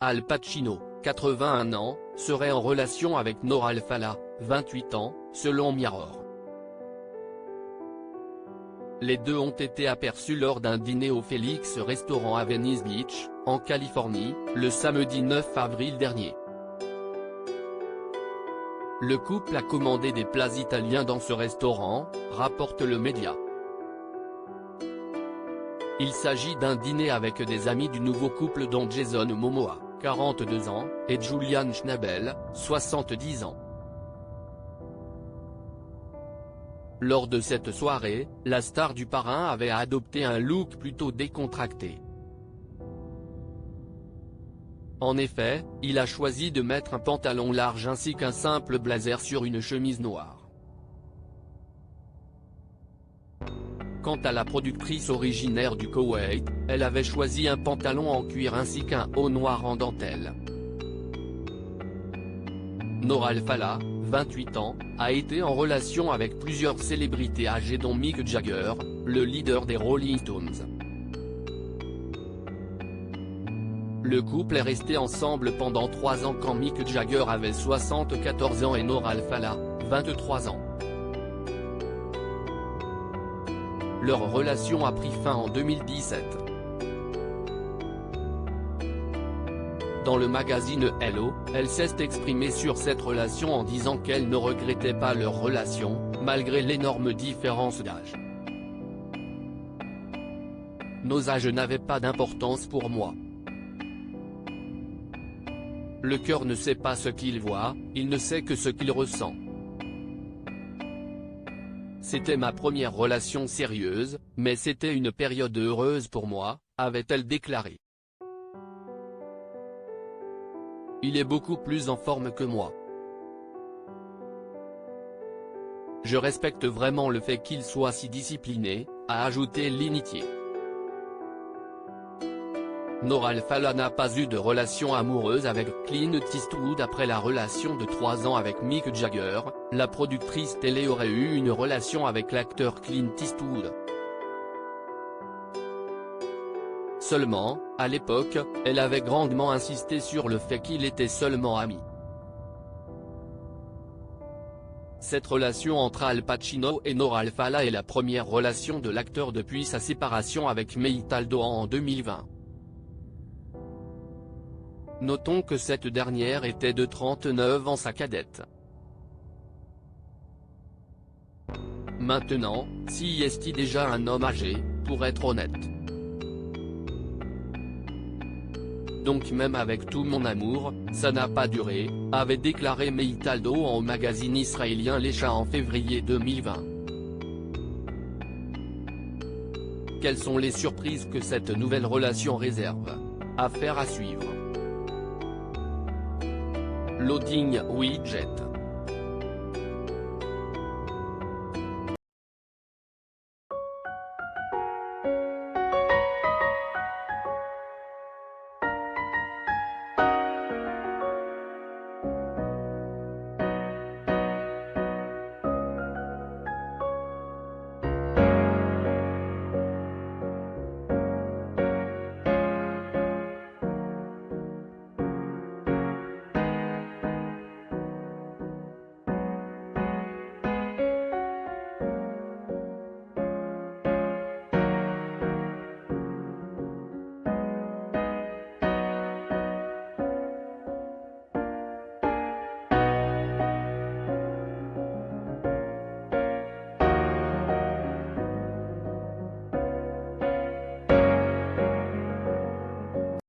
Al Pacino, 81 ans, serait en relation avec Noor Al-Fallah, 28 ans, selon Mirror. Les deux ont été aperçus lors d'un dîner au Felix Restaurant à Venice Beach, en Californie, le samedi 9 avril dernier. Le couple a commandé des plats italiens dans ce restaurant, rapporte le média. Il s'agit d'un dîner avec des amis du nouveau couple dont Jason Momoa, 42 ans, et Julian Schnabel, 70 ans. Lors de cette soirée, la star du parrain avait adopté un look plutôt décontracté. En effet, il a choisi de mettre un pantalon large ainsi qu'un simple blazer sur une chemise noire. Quant à la productrice originaire du Koweït, elle avait choisi un pantalon en cuir ainsi qu'un haut noir en dentelle. Noor Al-Fallah, 28 ans, a été en relation avec plusieurs célébrités âgées dont Mick Jagger, le leader des Rolling Stones. Le couple est resté ensemble pendant 3 ans quand Mick Jagger avait 74 ans et Noor Al-Fallah, 23 ans. Leur relation a pris fin en 2017. Dans le magazine Hello, elle s'est exprimée sur cette relation en disant qu'elle ne regrettait pas leur relation, malgré l'énorme différence d'âge. Nos âges n'avaient pas d'importance pour moi. Le cœur ne sait pas ce qu'il voit, il ne sait que ce qu'il ressent. C'était ma première relation sérieuse, mais c'était une période heureuse pour moi, avait-elle déclaré. Il est beaucoup plus en forme que moi. Je respecte vraiment le fait qu'il soit si discipliné, a ajouté l'initié. Noor Al-Fallah n'a pas eu de relation amoureuse avec Clint Eastwood après la relation de 3 ans avec Mick Jagger, la productrice télé aurait eu une relation avec l'acteur Clint Eastwood. Seulement, à l'époque, elle avait grandement insisté sur le fait qu'il était seulement ami. Cette relation entre Al Pacino et Noor Al-Fallah est la première relation de l'acteur depuis sa séparation avec Maytal Doan en 2020. Notons que cette dernière était de 39 ans sa cadette. Maintenant, si est-il déjà un homme âgé, pour être honnête. Donc même avec tout mon amour, ça n'a pas duré, avait déclaré Maytal Doan au magazine israélien Lecha en février 2020. Quelles sont les surprises que cette nouvelle relation réserve? Affaire à suivre. Loading Widget.